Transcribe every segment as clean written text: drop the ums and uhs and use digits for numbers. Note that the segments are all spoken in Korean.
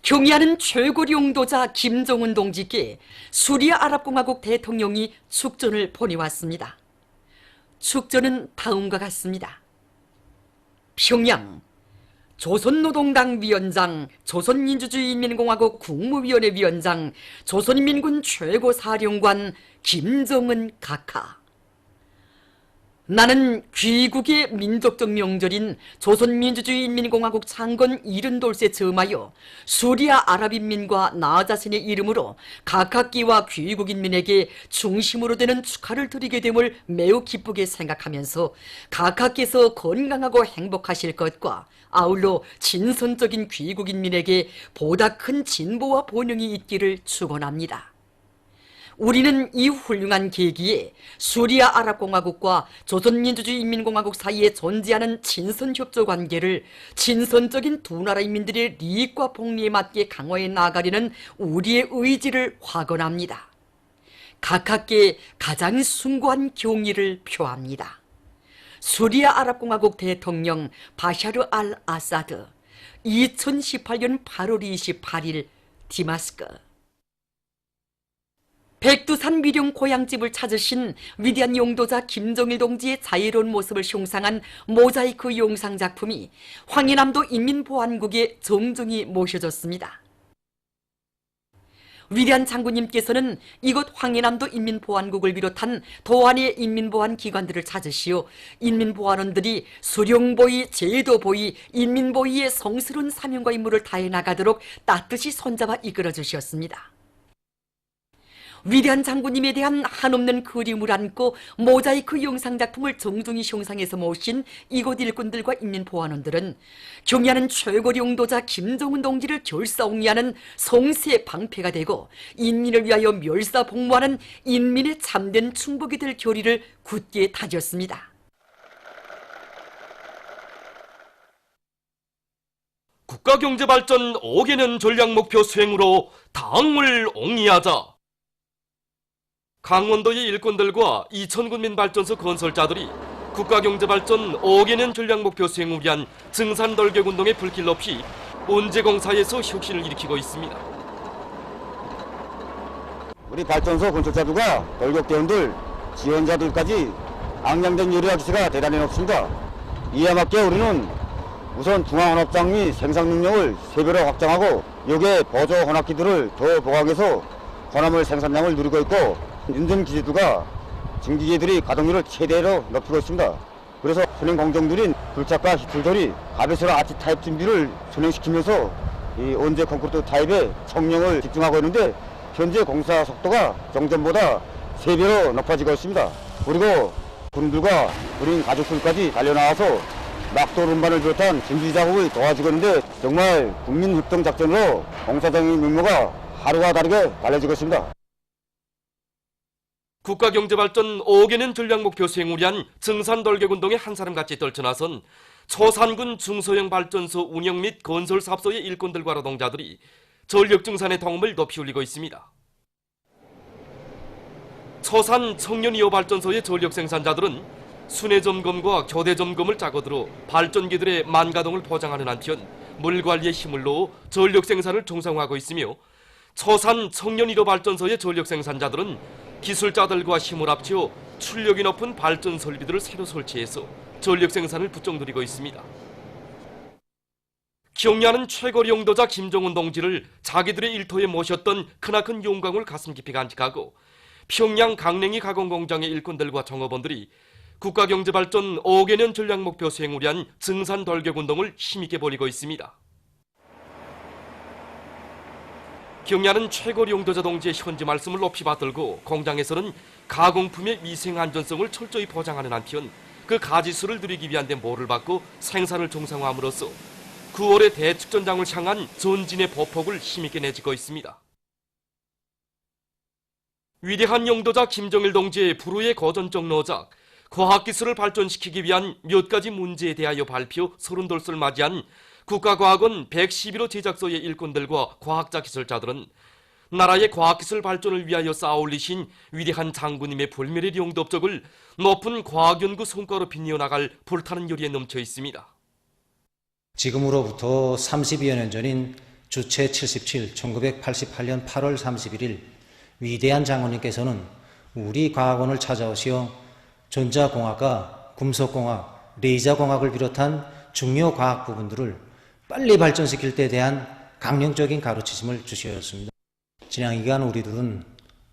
경의하는 최고 용도자 김정은 동지께 수리아 아랍공화국 대통령이 축전을 보내왔습니다. 축전은 다음과 같습니다. 평양 조선노동당 위원장, 조선민주주의인민공화국 국무위원회 위원장, 조선인민군 최고사령관 김정은 각하. 나는 귀국의 민족적 명절인 조선민주주의인민공화국 창건 70돌세 즈음하여 수리아 아랍인민과 나 자신의 이름으로 각하끼와 귀국인민에게 중심으로 되는 축하를 드리게 됨을 매우 기쁘게 생각하면서 각하께서 건강하고 행복하실 것과 아울러 진선적인 귀국인민에게 보다 큰 진보와 번영이 있기를 축원합니다. 우리는 이 훌륭한 계기에 수리아 아랍공화국과 조선민주주의인민공화국 사이에 존재하는 친선협조 관계를 친선적인 두 나라 인민들의利益과 복리에 맞게 강화해 나가려는 우리의 의지를 확언합니다. 각하께 가장 숭고한 경의를 표합니다. 수리아 아랍공화국 대통령 바샤르 알 아사드 2018년 8월 28일 디마스크. 백두산 미령 고향집을 찾으신 위대한 용도자 김정일 동지의 자애로운 모습을 형상한 모자이크 영상 작품이 황해남도 인민보안국에 정중히 모셔졌습니다. 위대한 장군님께서는 이곳 황해남도 인민보안국을 비롯한 도안의 인민보안 기관들을 찾으시어 인민보안원들이 수령보위, 제도보위, 인민보위의 성스러운 사명과 임무를 다해 나가도록 따뜻이 손잡아 이끌어 주셨습니다. 위대한 장군님에 대한 한없는 그리움을 안고 모자이크 영상작품을 정중히 형상해서 모신 이곳 일꾼들과 인민보안원들은 경의하는 최고 용도자 김정은 동지를 결사옹리하는 성세 방패가 되고 인민을 위하여 멸사복무하는 인민의 참된 충복이 될 결의를 굳게 다졌습니다. 국가경제발전 5개년 전략목표 수행으로 당을 옹리하자. 강원도의 일꾼들과 이천군민발전소 건설자들이 국가경제발전 5개년 전략목표 수행을 위한 증산돌격운동의 불길 높이 온제공사에서 혁신을 일으키고 있습니다. 우리 발전소 건설자들과 돌격대원들, 지원자들까지 앙양된 요리와 기세가 대단히 높습니다. 이에 맞게 우리는 우선 중앙혼합장 및 생산 능력을 3배로 확장하고 여기에 보조 혼합기들을 더 보강해서 혼합물 생산량을 누리고 있고 인증기지들과 증기기들이 가동률을 최대로 높이고 있습니다. 그래서 선행 공정들인 불착과 히틀돌이 가베스로 아치 타입 준비를 선행시키면서 이 온제 콘크리트 타입의 청량을 집중하고 있는데 현재 공사 속도가 정전보다 3배로 높아지고 있습니다. 그리고 군인들과 군인 가족들까지 달려나와서 낙도 run반을 비롯한 준비 작업이 도와지고 있는데 정말 국민협동작전으로 공사장의 임무가 하루가 다르게 달라지고 있습니다. 국가경제발전 5개년 전략목표 수행을 위한 증산돌격운동에 한 사람같이 떨쳐나선 초산군 중소형 발전소 운영 및 건설 사업소의 일꾼들과 노동자들이 전력증산의 동음을 높이 울리고 있습니다. 초산 청년 2호 발전소의 전력 생산자들은 순회 점검과 교대 점검을 짜고들어 발전기들의 만가동을 보장하는 한편 물관리에 힘을 넣어 전력 생산을 정상화하고 있으며 초산 청년 1호 발전소의 전력 생산자들은 기술자들과 힘을 합쳐 출력이 높은 발전 설비들을 새로 설치해서 전력 생산을 부쩍 누리고 있습니다. 경의하는 최고 용도자 김정은 동지를 자기들의 일터에 모셨던 크나큰 영광을 가슴 깊이 간직하고 평양 강냉이 가공공장의 일꾼들과 종업원들이 국가경제발전 5개년 전략목표 수행을 위한 증산돌격운동을 힘있게 벌이고 있습니다. 경의하는 최고 용도자 동지의 현지 말씀을 높이 받들고 공장에서는 가공품의 위생 안전성을 철저히 보장하는 한편 그 가지수를 누리기 위한 데 모를 받고 생산을 정상화함으로써 9월의 대축전장을 향한 전진의 보폭을 힘있게 내딛고 있습니다. 위대한 용도자 김정일 동지의 불후의 고전적 노작, 과학기술을 발전시키기 위한 몇 가지 문제에 대하여 발표 30돌을 맞이한 국가과학원 111호 제작소의 일꾼들과 과학자 기술자들은 나라의 과학기술 발전을 위하여 쌓아올리신 위대한 장군님의 불멸의 용도업적을 높은 과학연구 성과로 빛내어 나갈 불타는 열의에 넘쳐 있습니다. 지금으로부터 30여 년 전인 주체 77, 1988년 8월 31일 위대한 장군님께서는 우리 과학원을 찾아오시어 전자공학과 금속공학, 레이저공학을 비롯한 중요 과학 부분들을 빨리 발전시킬 때 대한 강령적인 가르치심을 주셨습니다. 지난 기간 우리들은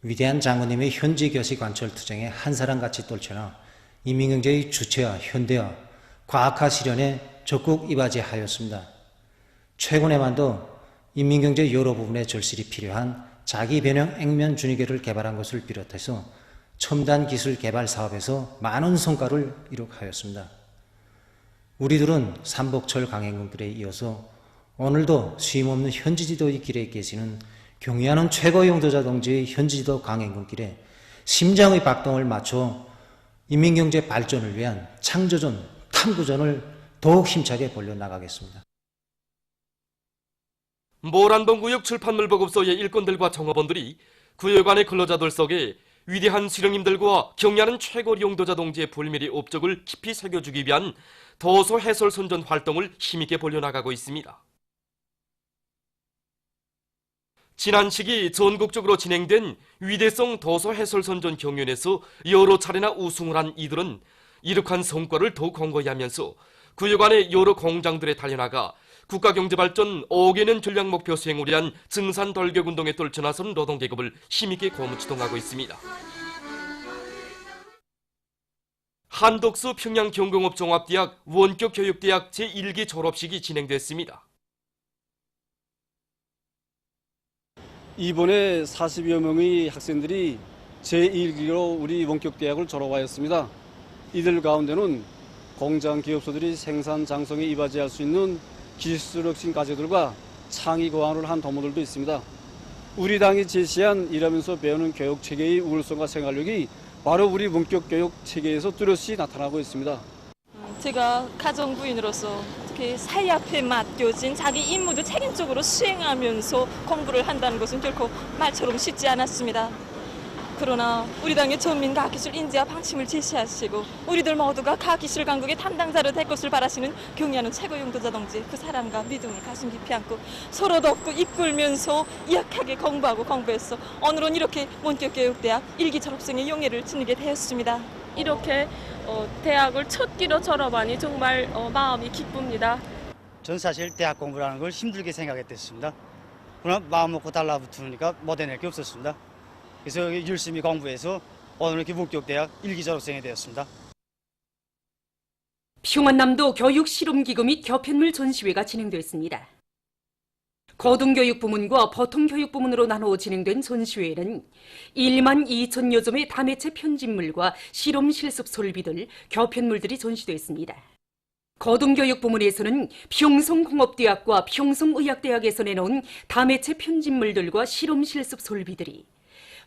위대한 장군님의 현지 교시 관철 투쟁에 한 사람같이 떨쳐나 인민경제의 주체와 현대화, 과학화 실현에 적극 이바지하였습니다. 최근에만도 인민경제 여러 부분에 절실히 필요한 자기변형 액면 준위계를 개발한 것을 비롯해서 첨단 기술 개발 사업에서 많은 성과를 이룩하였습니다. 우리들은 삼복철 강행군길에 이어서 오늘도 쉼없는 현지지도의 길에 계시는 경의하는 최고 용도자 동지의 현지지도 강행군길에 심장의 박동을 맞춰 인민경제 발전을 위한 창조전, 탐구전을 더욱 힘차게 벌려나가겠습니다. 모란봉구역 출판물 보급소의 일꾼들과 종업원들이 구역 안의 근로자들 속에 위대한 수령님들과 경의하는 최고 용도자 동지의 불멸의 업적을 깊이 새겨주기 위한 도서 해설 선전 활동을 힘있게 벌려나가고 있습니다. 지난 시기 전국적으로 진행된 위대성 도서 해설 선전 경연에서 여러 차례나 우승을 한 이들은 이룩한 성과를 더욱 공고히 하면서 구역 안의 여러 공장들에 달려나가 국가경제발전 5개년 전략 목표 수행을 위한 증산 돌격 운동에 떨쳐나선 노동계급을 힘있게 고무추동하고 있습니다. 한덕수 평양경공업종합대학 원격교육대학 제1기 졸업식이 진행됐습니다. 이번에 40여 명의 학생들이 제1기로 우리 원격대학을 졸업하였습니다. 이들 가운데는 공장 기업소들이 생산 장성에 이바지할 수 있는 기술혁신 과제들과 창의 고안을 한 동무들도 있습니다. 우리 당이 제시한 일하면서 배우는 교육 체계의 우월성과 생활력이 바로 우리 원격 교육 체계에서 뚜렷이 나타나고 있습니다. 제가 가정부인으로서 특히 사회 앞에 맡겨진 자기 임무도 책임적으로 수행하면서 공부를 한다는 것은 결코 말처럼 쉽지 않았습니다. 그러나 우리 당의 전민 과학기술 인재와 방침을 제시하시고 우리들 모두가 과학기술 강국의 담당자로 될 것을 바라시는 경의하는 최고 용도자 동지 그 사랑과 믿음을 가슴 깊이 안고 서로 돕고 이끌면서 약하게 공부해서 오늘은 이렇게 원격교육대학 1기 졸업생의 용예를 지니게 되었습니다. 이렇게 대학을 첫 기로 졸업하니 정말 마음이 기쁩니다. 전 사실 대학 공부라는 걸 힘들게 생각했습니다. 그러나 마음 먹고 달라붙으니까 못 해낼 게 없었습니다. 그래서 열심히 공부해서 오늘 이렇게 원격대학 1기 졸업생이 되었습니다. 평안남도 교육실험기구 및 교편물 전시회가 진행됐습니다. 고등교육부문과 보통교육부문으로 나누어 진행된 전시회에는 1만 2천여 점의 다매체 편집물과 실험 실습 설비들, 교편물들이 전시됐습니다. 고등교육부문에서는 평성공업대학과 평성의학대학에서 내놓은 다매체 편집물들과 실험 실습 설비들이,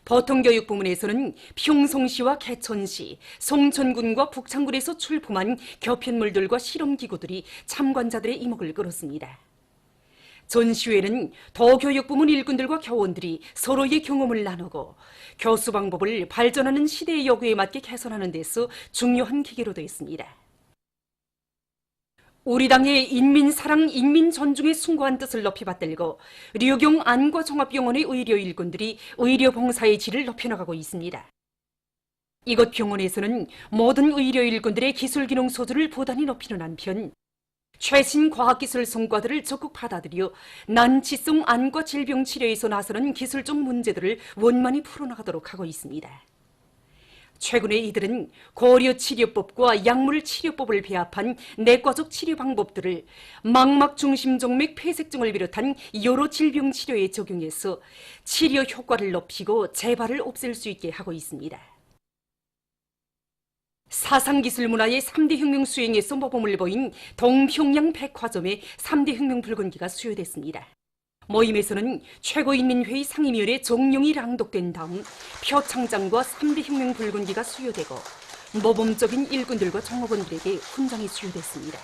보통교육부문에서는 평성시와 개천시, 송천군과 북창군에서 출품한 교편물들과 실험기구들이 참관자들의 이목을 끌었습니다. 전시회는 도교육부문 일꾼들과 교원들이 서로의 경험을 나누고 교수 방법을 발전하는 시대의 요구에 맞게 개선하는 데서 중요한 기계로 되었습니다. 우리 당의 인민사랑, 인민존중의 숭고한 뜻을 높이 받들고 류경 안과종합병원의 의료 일꾼들이 의료봉사의 질을 높여나가고 있습니다. 이곳 병원에서는 모든 의료 일꾼들의 기술기능 소질을 보단히 높이는 한편 최신 과학기술 성과들을 적극 받아들여 난치성 안과 질병 치료에서 나서는 기술적 문제들을 원만히 풀어나가도록 하고 있습니다. 최근에 이들은 고려치료법과 약물치료법을 배합한 내과적 치료 방법들을 망막중심정맥 폐색증을 비롯한 여러 질병 치료에 적용해서 치료 효과를 높이고 재발을 없앨 수 있게 하고 있습니다. 사상기술문화의 3대 혁명 수행에서 모범을 보인 동평양 백화점의 3대 혁명 붉은기가 수여됐습니다. 모임에서는 최고인민회의 상임위원회 종용이 랑독된 다음 표창장과 3대 혁명 붉은기가 수여되고 모범적인 일꾼들과 종업원들에게 훈장이 수여됐습니다.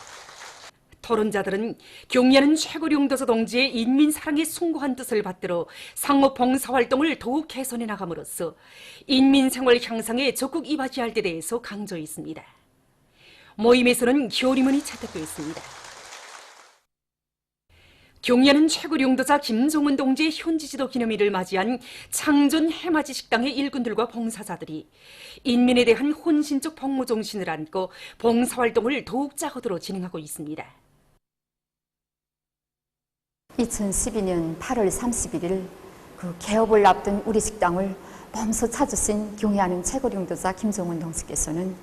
토론자들은 경의하는 최고 용도자 동지의 인민사랑의 숭고한 뜻을 받들어 상호 봉사활동을 더욱 개선해 나감으로써 인민생활 향상에 적극 이바지할 데 대해서 강조했습니다. 모임에서는 교리문이 채택되었습니다. 경야는 최고 용도자 김종은 동지의 현지 지도 기념일을 맞이한 창전 해맞이 식당의 일꾼들과 봉사자들이 인민에 대한 혼신적 복무 정신을 안고 봉사활동을 더욱 짜거들어 진행하고 있습니다. 2012년 8월 31일 그 개업을 앞둔 우리 식당을 범서 찾으신 경애하는 최고 용도자 김종은 동지께서는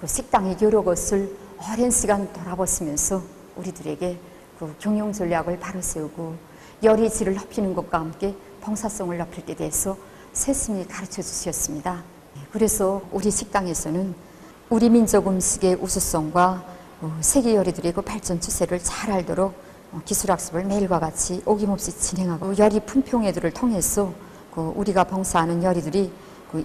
그 식당의 여러 것을 오랜 시간 돌아보시면서 우리들에게 그 경영 전략을 바로 세우고 열의 질을 높이는 것과 함께 봉사성을 높일 때 대해서 세심히 가르쳐 주셨습니다. 그래서 우리 식당에서는 우리 민족 음식의 우수성과 세계 요리들의 그 발전 추세를 잘 알도록 기술학습을 매일과 같이 어김없이 진행하고 요리 품평회들을 통해서 우리가 봉사하는 요리들이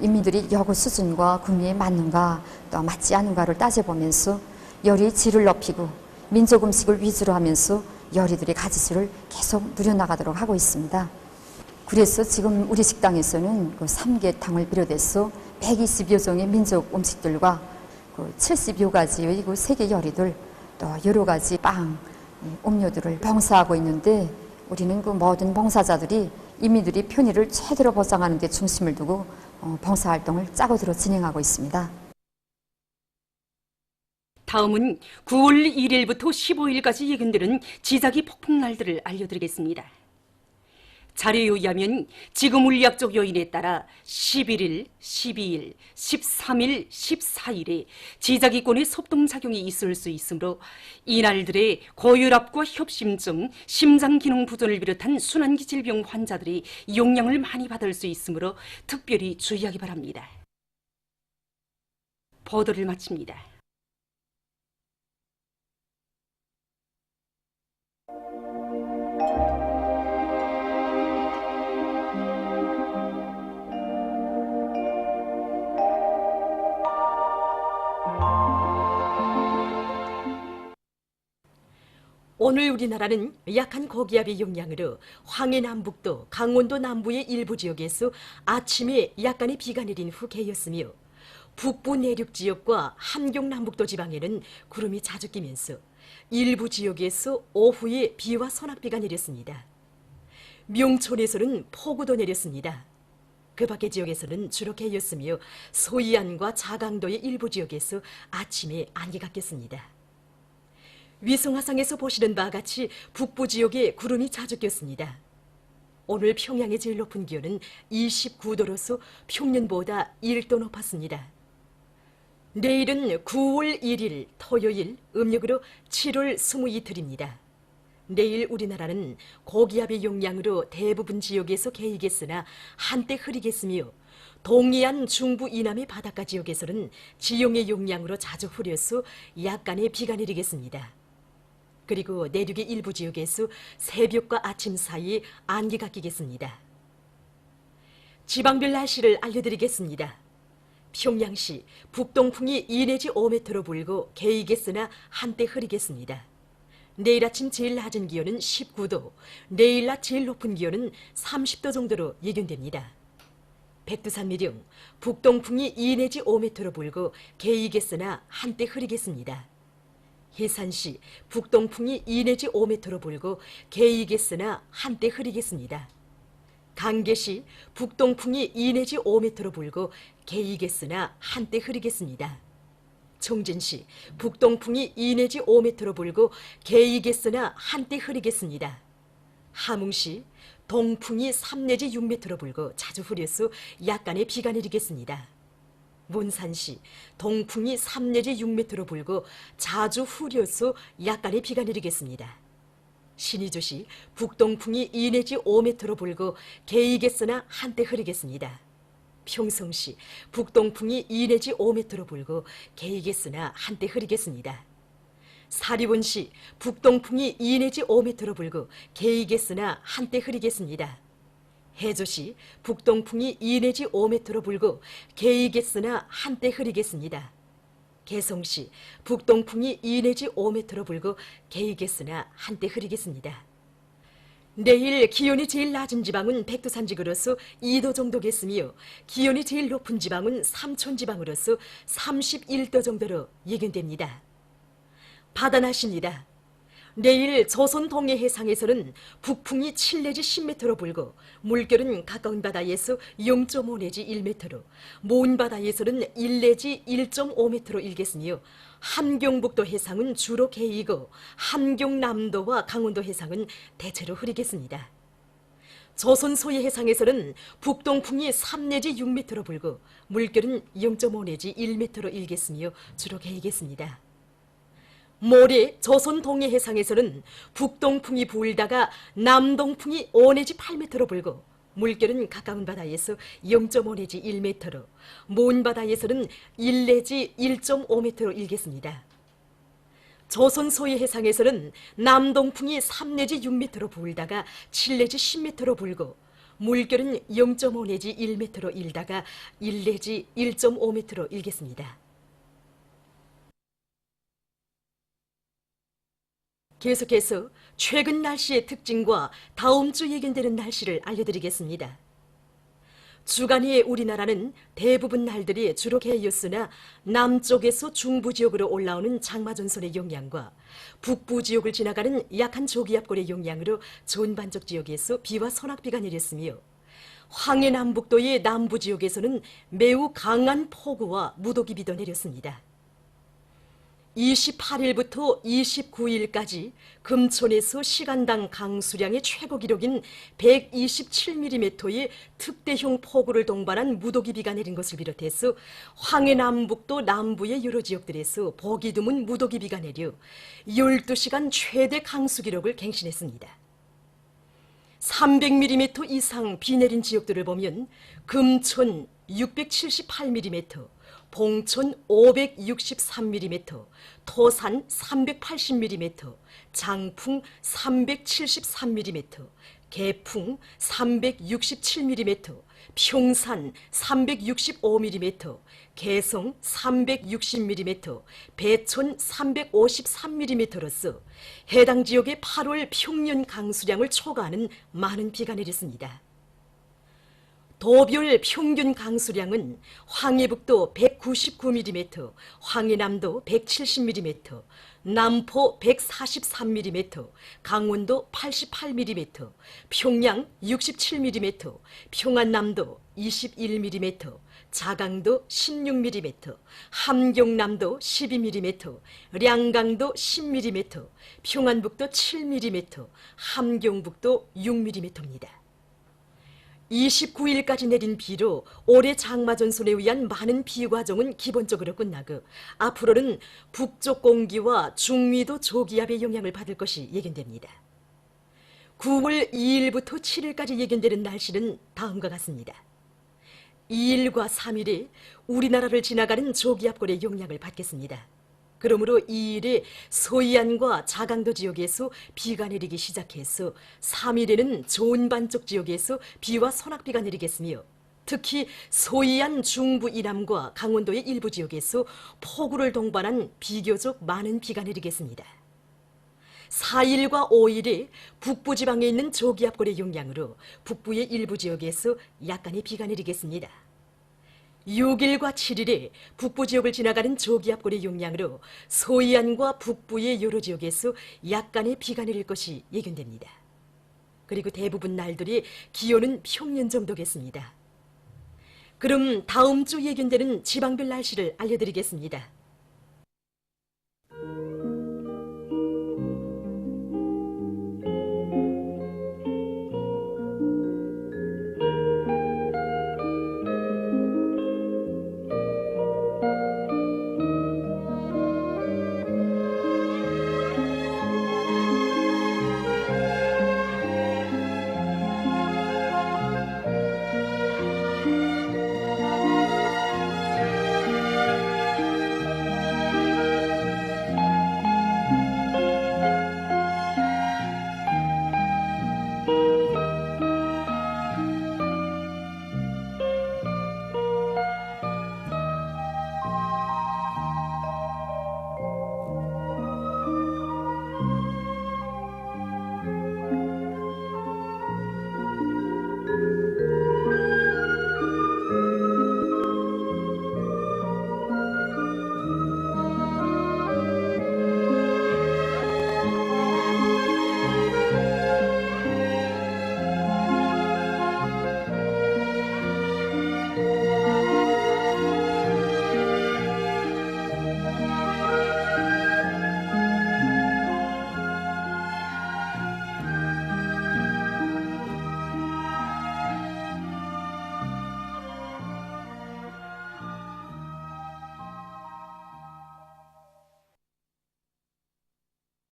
인민들이 요구 수준과 국민에 맞는가 또 맞지 않은가를 따져보면서 요리의 질을 높이고 민족 음식을 위주로 하면서 요리들의 가지수를 계속 늘려나가도록 하고 있습니다. 그래서 지금 우리 식당에서는 그 삼계탕을 비롯해서 120여 종의 민족 음식들과 70여 가지의 그 세계 요리들 또 여러 가지 빵, 음료들을 봉사하고 있는데 우리는 그 모든 봉사자들이 인민들이 편의를 최대로 보장하는 데 중심을 두고 봉사활동을 짜고들어 진행하고 있습니다. 다음은 9월 1일부터 15일까지 예견되는 지자기 폭풍날들을 알려드리겠습니다. 자료에 의하면 지금 물리학적 요인에 따라 11일, 12일, 13일, 14일에 지자기권의 섭동작용이 있을 수 있으므로 이날들의 고혈압과 협심증, 심장기능 부전을 비롯한 순환기 질병 환자들이 영향을 많이 받을 수 있으므로 특별히 주의하기 바랍니다. 보도를 마칩니다. 오늘 우리나라는 약한 고기압의 영향으로 황해남북도, 강원도 남부의 일부 지역에서 아침에 약간의 비가 내린 후 개였으며 북부 내륙 지역과 함경 남북도 지방에는 구름이 자주 끼면서 일부 지역에서 오후에 비와 소낙비가 내렸습니다. 명촌에서는 폭우도 내렸습니다. 그 밖의 지역에서는 주로 개였으며 소이안과 자강도의 일부 지역에서 아침에 안개가 꼈습니다. 위성화상에서 보시는 바와 같이 북부 지역에 구름이 자주 꼈습니다. 오늘 평양의 제일 높은 기온은 29도로서 평년보다 1도 높았습니다. 내일은 9월 1일 토요일 음력으로 7월 22일입니다. 내일 우리나라는 고기압의 영향으로 대부분 지역에서 개이겠으나 한때 흐리겠으며 동해안 중부 이남의 바닷가 지역에서는 지형의 영향으로 자주 흐려서 약간의 비가 내리겠습니다. 그리고 내륙의 일부 지역에서 새벽과 아침 사이에 안개가 끼겠습니다. 지방별 날씨를 알려드리겠습니다. 평양시 북동풍이 2 내지 5m로 불고 개이겠으나 한때 흐리겠습니다. 내일 아침 제일 낮은 기온은 19도, 내일 낮 제일 높은 기온은 30도 정도로 예견됩니다. 백두산 미령 북동풍이 2 내지 5m로 불고 개이겠으나 한때 흐리겠습니다. 해산시 북동풍이 2 내지 5m로 불고 개이겠으나 한때 흐리겠습니다. 강계시 북동풍이 2 내지 5m로 불고 개이겠으나 한때 흐리겠습니다. 청진시 북동풍이 2 내지 5m로 불고 개이겠으나 한때 흐리겠습니다. 함흥시 동풍이 3 내지 6m로 불고 자주 흐려서 약간의 비가 내리겠습니다. 문산시 동풍이 3 내지 6m로 불고 자주 흐려서 약간의 비가 내리겠습니다. 신의주시 북동풍이 2 내지 5m로 불고 개이겠으나 한때 흐리겠습니다. 평성시 북동풍이 2 내지 5m로 불고 개이겠으나 한때 흐리겠습니다. 사리원시 북동풍이 2 내지 5m로 불고 개이겠으나 한때 흐리겠습니다. 해조시 북동풍이 2 내지 5m로 불고 개이겠으나 한때 흐리겠습니다. 개성시 북동풍이 2 내지 5m로 불고 개이겠으나 한때 흐리겠습니다. 내일 기온이 제일 낮은 지방은 백두산 지구로서 2도 정도겠으며 기온이 제일 높은 지방은 삼촌 지방으로서 31도 정도로 예견됩니다. 바다 날씨입니다. 내일 조선 동해 해상에서는 북풍이 7 내지 10m로 불고 물결은 가까운 바다에서 0.5 내지 1m로 먼 바다에서는 1 내지 1.5m로 일겠으며 함경북도 해상은 주로 개이고 함경남도와 강원도 해상은 대체로 흐리겠습니다. 조선 소해 해상에서는 북동풍이 3 내지 6m로 불고 물결은 0.5 내지 1m로 일겠으며 주로 개이겠습니다. 모레 조선 동해 해상에서는 북동풍이 불다가 남동풍이 5 내지 8m로 불고 물결은 가까운 바다에서 0.5 내지 1m로 먼 바다에서는 1 내지 1.5m로 일겠습니다. 조선 소해 해상에서는 남동풍이 3 내지 6m로 불다가 7 내지 10m로 불고 물결은 0.5 내지 1m로 일다가 1 내지 1.5m로 일겠습니다. 계속해서 최근 날씨의 특징과 다음 주 예견되는 날씨를 알려드리겠습니다. 주간에 우리나라는 대부분 날들이 주로 개였으나 남쪽에서 중부 지역으로 올라오는 장마전선의 영향과 북부 지역을 지나가는 약한 저기압골의 영향으로 전반적 지역에서 비와 소낙비가 내렸으며 황해남북도의 남부 지역에서는 매우 강한 폭우와 무더기비도 내렸습니다. 28일부터 29일까지 금천에서 시간당 강수량의 최고 기록인 127mm의 특대형 폭우를 동반한 무더기비가 내린 것을 비롯해서 황해남북도 남부의 여러 지역들에서 보기 드문 무더기비가 내려 12시간 최대 강수 기록을 갱신했습니다. 300mm 이상 비 내린 지역들을 보면 금천 678mm, 봉천 563mm, 토산 380mm, 장풍 373mm, 개풍 367mm, 평산 365mm, 개성 360mm, 배촌 353mm로서 해당 지역의 8월 평년 강수량을 초과하는 많은 비가 내렸습니다. 도별 평균 강수량은 황해북도 199mm, 황해남도 170mm, 남포 143mm, 강원도 88mm, 평양 67mm, 평안남도 21mm, 자강도 16mm, 함경남도 12mm, 량강도 10mm, 평안북도 7mm, 함경북도 6mm입니다. 29일까지 내린 비로 올해 장마전선에 의한 많은 비 과정은 기본적으로 끝나고 앞으로는 북쪽 공기와 중위도 저기압의 영향을 받을 것이 예견됩니다. 9월 2일부터 7일까지 예견되는 날씨는 다음과 같습니다. 2일과 3일에 우리나라를 지나가는 저기압골의 영향을 받겠습니다. 그러므로 2일에 서해안과 자강도 지역에서 비가 내리기 시작해서 3일에는 전반적 지역에서 비와 소낙비가 내리겠으며 특히 서해안 중부 이남과 강원도의 일부 지역에서 폭우를 동반한 비교적 많은 비가 내리겠습니다. 4일과 5일에 북부 지방에 있는 저기압골의 영향으로 북부의 일부 지역에서 약간의 비가 내리겠습니다. 6일과 7일에 북부 지역을 지나가는 저기압골의 영향으로 서해안과 북부의 여러 지역에서 약간의 비가 내릴 것이 예견됩니다. 그리고 대부분 날들이 기온은 평년 정도겠습니다. 그럼 다음 주 예견되는 지방별 날씨를 알려드리겠습니다.